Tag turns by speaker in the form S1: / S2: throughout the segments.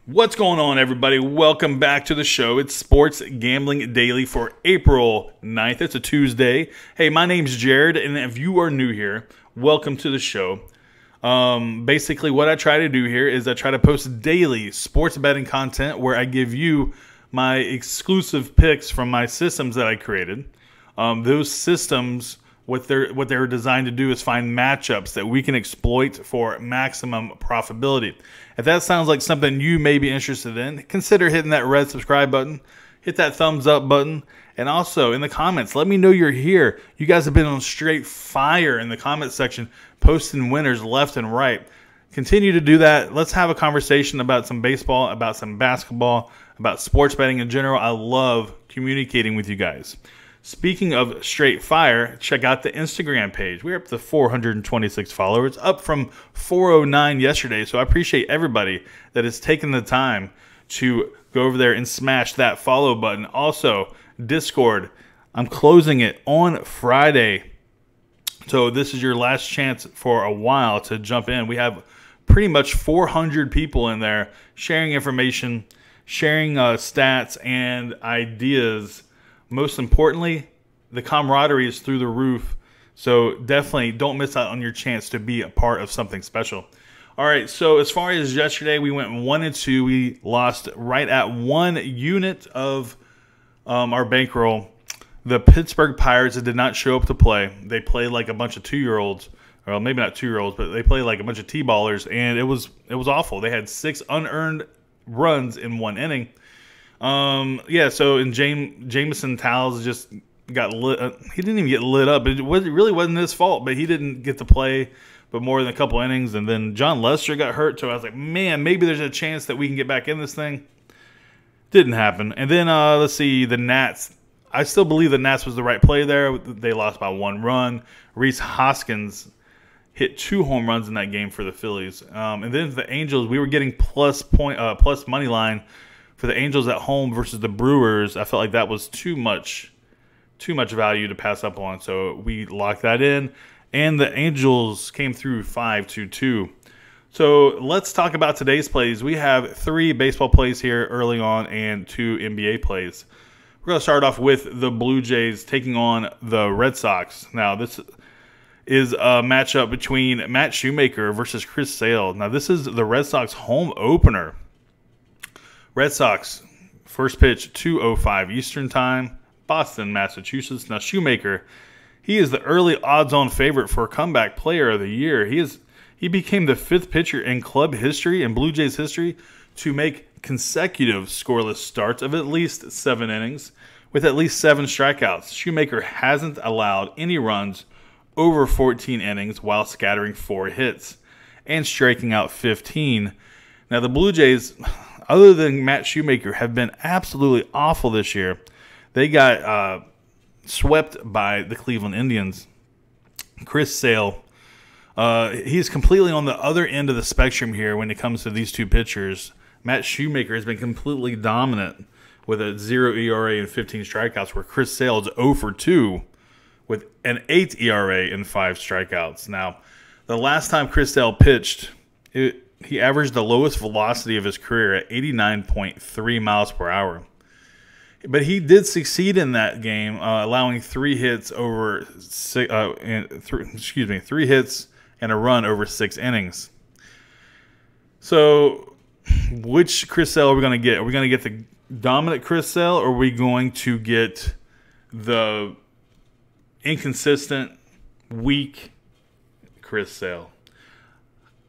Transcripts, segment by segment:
S1: What's going on, everybody? Welcome back to the show. It's Sports Gambling Daily for April 9th. It's a Tuesday. Hey, my name's Jared, and if you are new here, welcome to the show. Basically, what I try to do here is I try to post daily sports betting content where I give you my exclusive picks from my systems that I created. Those systems, what they're designed to do is find matchups that we can exploit for maximum profitability. If that sounds like something you may be interested in, consider hitting that red subscribe button, hit that thumbs up button, and also in the comments, let me know you're here. You guys have been on straight fire in the comment section, posting winners left and right. Continue to do that. Let's have a conversation about some baseball, about some basketball, about sports betting in general. I love communicating with you guys. Speaking of straight fire, check out the Instagram page. We're up to 426 followers, up from 409 yesterday. So I appreciate everybody that has taken the time to go over there and smash that follow button. Also, Discord, I'm closing it on Friday. So this is your last chance for a while to jump in. We have pretty much 400 people in there sharing information, sharing stats and ideas. Most importantly, the camaraderie is through the roof. So definitely don't miss out on your chance to be a part of something special. All right, so as far as yesterday, we went 1-2. We lost right at 1 unit of our bankroll. The Pittsburgh Pirates did not show up to play. They played like a bunch of 2-year-olds. Well, maybe not 2-year-olds, but they played like a bunch of T-ballers, and it was awful. They had 6 unearned runs in 1 inning. So in Jameson Towles just got lit. He didn't even get lit up. It really wasn't his fault, but he didn't get to play but more than a couple innings. And then John Lester got hurt, so I was like, man, maybe there's a chance that we can get back in this thing. Didn't happen. And then let's see, the Nats. I still believe the Nats was the right play there. They lost by 1 run. Rhys Hoskins hit 2 home runs in that game for the Phillies. And then the Angels, we were getting plus money line for the Angels at home versus the Brewers. I felt like that was too much value to pass up on, so we locked that in. And the Angels came through 5-2. So let's talk about today's plays. We have 3 baseball plays here early on and 2 NBA plays. We're going to start off with the Blue Jays taking on the Red Sox. Now, this is a matchup between Matt Shoemaker versus Chris Sale. Now, this is the Red Sox home opener. Red Sox, first pitch, 2:05 Eastern Time, Boston, Massachusetts. Now, Shoemaker, he is the early odds-on favorite for comeback player of the year. He became the 5th pitcher in club history and Blue Jays history to make consecutive scoreless starts of at least 7 innings with at least 7 strikeouts. Shoemaker hasn't allowed any runs over 14 innings while scattering 4 hits and striking out 15. Now, the Blue Jays, other than Matt Shoemaker, have been absolutely awful this year. They got swept by the Cleveland Indians. Chris Sale, he's completely on the other end of the spectrum here when it comes to these 2 pitchers. Matt Shoemaker has been completely dominant with a 0 ERA and 15 strikeouts, where Chris Sale is 0 for 2 with an 8 ERA and 5 strikeouts. Now, the last time Chris Sale pitched, he averaged the lowest velocity of his career at 89.3 miles per hour. But he did succeed in that game, allowing 3 hits over 3 hits and a run over 6 innings. So, which Chris Sale are we going to get? Are we going to get the dominant Chris Sale, or are we going to get the inconsistent, weak Chris Sale?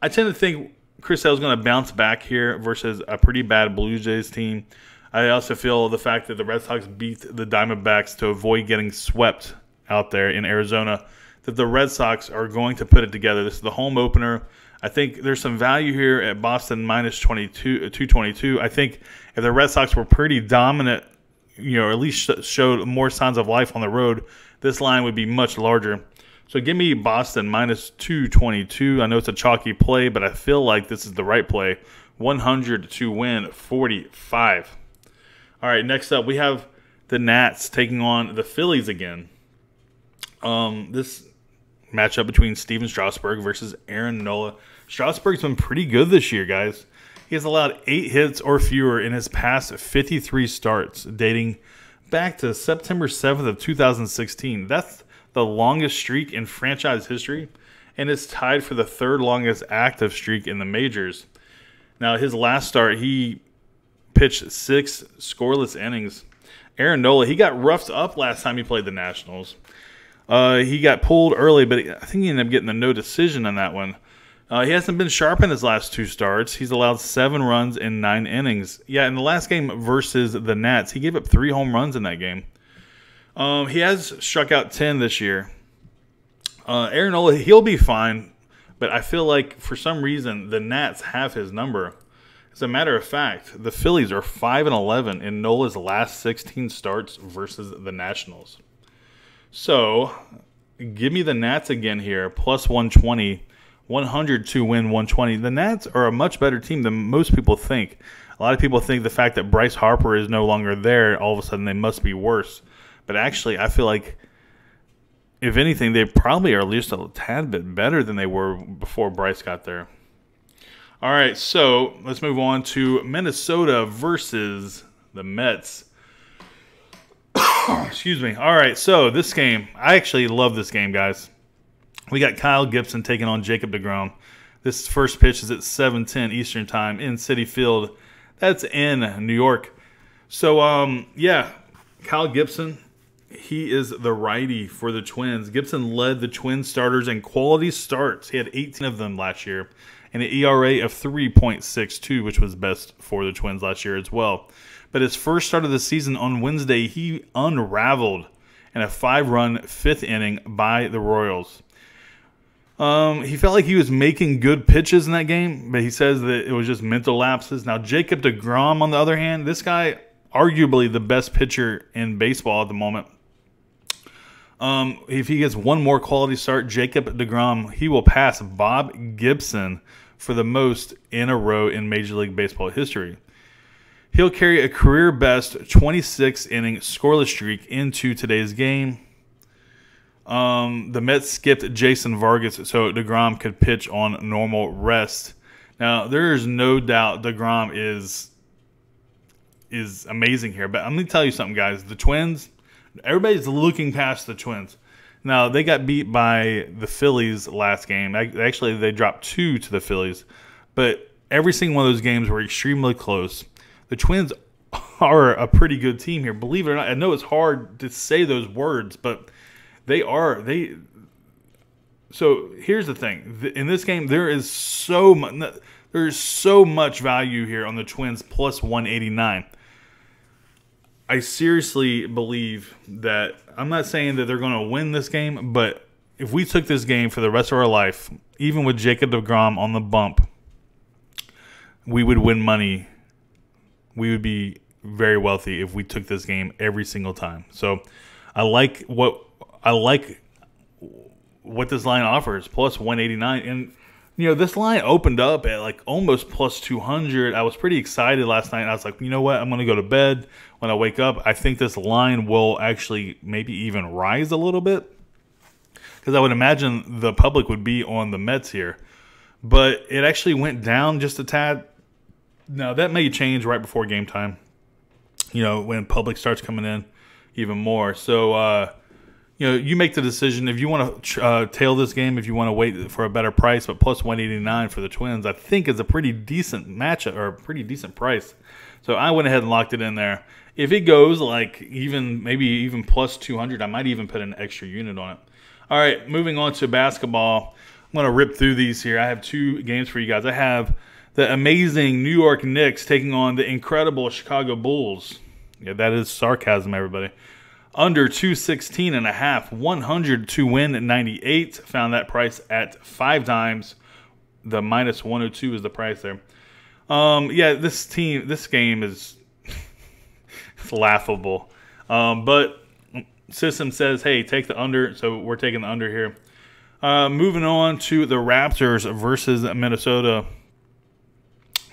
S1: I tend to think Chris Sale is going to bounce back here versus a pretty bad Blue Jays team. I also feel the fact that the Red Sox beat the Diamondbacks to avoid getting swept out there in Arizona, that the Red Sox are going to put it together. This is the home opener. I think there's some value here at Boston minus 222. I think if the Red Sox were pretty dominant, or at least showed more signs of life on the road, this line would be much larger. So give me Boston minus 222. I know it's a chalky play, but I feel like this is the right play. 100 to win 45. All right, next up we have the Nats taking on the Phillies again. This matchup between Steven Strasburg versus Aaron Nola. Strasburg's been pretty good this year, guys. He has allowed 8 hits or fewer in his past 53 starts, dating back to September 7th of 2016. That's the longest streak in franchise history, and it's tied for the 3rd longest active streak in the majors. Now, his last start, he pitched 6 scoreless innings. Aaron Nola, he got roughed up last time he played the Nationals. He got pulled early, but I think he ended up getting a no decision on that one. He hasn't been sharp in his last 2 starts. He's allowed 7 runs in 9 innings. Yeah, in the last game versus the Nats, he gave up 3 home runs in that game. He has struck out 10 this year. Aaron Nola, he'll be fine, but I feel like for some reason the Nats have his number. As a matter of fact, the Phillies are 5-11 in Nola's last 16 starts versus the Nationals. So, give me the Nats again here, plus 120. 100 to win 120. The Nats are a much better team than most people think. A lot of people think the fact that Bryce Harper is no longer there, all of a sudden they must be worse. But actually, I feel like, if anything, they probably are at least a tad bit better than they were before Bryce got there. All right, so let's move on to Minnesota versus the Mets. Excuse me. All right, so this game, I actually love this game, guys. We got Kyle Gibson taking on Jacob deGrom. This first pitch is at 7:10 Eastern Time in Citi Field. That's in New York. So, yeah, Kyle Gibson, he is the righty for the Twins. Gibson led the Twins starters in quality starts. He had 18 of them last year, and an ERA of 3.62, which was best for the Twins last year as well. But his first start of the season on Wednesday, he unraveled in a 5-run 5th inning by the Royals. He felt like he was making good pitches in that game, but he says that it was just mental lapses. Now, Jacob deGrom, on the other hand, this guy, arguably the best pitcher in baseball at the moment. If he gets one more quality start, Jacob deGrom, he will pass Bob Gibson for the most in a row in Major League Baseball history. He'll carry a career-best 26-inning scoreless streak into today's game. The Mets skipped Jason Vargas so deGrom could pitch on normal rest. Now, there is no doubt deGrom is amazing here. But I'm going to tell you something, guys. The Twins, everybody's looking past the Twins. Now, they got beat by the Phillies last game. Actually, they dropped 2 to the Phillies. But every single one of those games were extremely close. The Twins are a pretty good team here. Believe it or not, I know it's hard to say those words, but they are. So here's the thing. In this game, there's so much value here on the Twins plus 189. I seriously believe that, I'm not saying that they're going to win this game, but if we took this game for the rest of our life, even with Jacob deGrom on the bump, we would win money. We would be very wealthy if we took this game every single time. So I like what this line offers, plus 189. And, you know, this line opened up at like almost plus 200. I was pretty excited last night. I was like, you know what? I'm going to go to bed. When I wake up, I think this line will actually maybe even rise a little bit, because I would imagine the public would be on the Mets here. But it actually went down just a tad. Now, that may change right before game time, you know, when public starts coming in even more. So, you know, you make the decision. If you want to tail this game, if you want to wait for a better price, but plus 189 for the Twins, I think is a pretty decent matchup, or a pretty decent price. So I went ahead and locked it in there. If it goes like maybe even plus 200, I might even put an extra unit on it. All right, moving on to basketball. I'm going to rip through these here. I have 2 games for you guys. I have the amazing New York Knicks taking on the incredible Chicago Bulls. Yeah, that is sarcasm, everybody. Under 216.5, 100 to win 98. Found that price at 5 times. The minus 102 is the price there. Yeah, this game is it's laughable. But system says, hey, take the under, so we're taking the under here. Moving on to the Raptors versus Minnesota.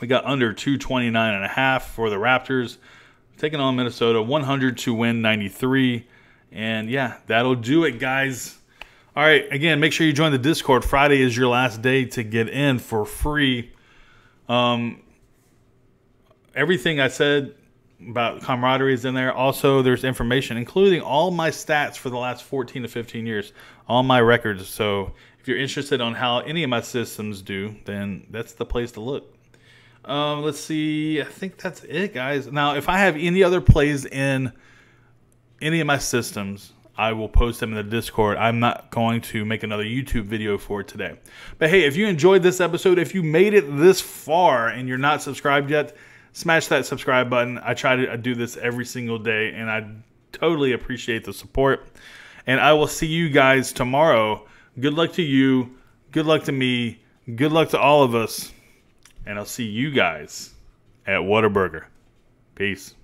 S1: We got under 229.5 for the Raptors. Taking on Minnesota, 100 to win 93. And yeah, that'll do it, guys. All right, again, make sure you join the Discord. Friday is your last day to get in for free. everything I said about camaraderie is in there. Also, there's information, including all my stats for the last 14 to 15 years, all my records. So if you're interested on how any of my systems do, then that's the place to look. Let's see. I think that's it, guys. Now, if I have any other plays in any of my systems, I will post them in the Discord. I'm not going to make another YouTube video for it today. But hey, if you enjoyed this episode, if you made it this far and you're not subscribed yet, smash that subscribe button. I try to do this every single day, and I totally appreciate the support. And I will see you guys tomorrow. Good luck to you. Good luck to me. Good luck to all of us. And I'll see you guys at Whataburger. Peace.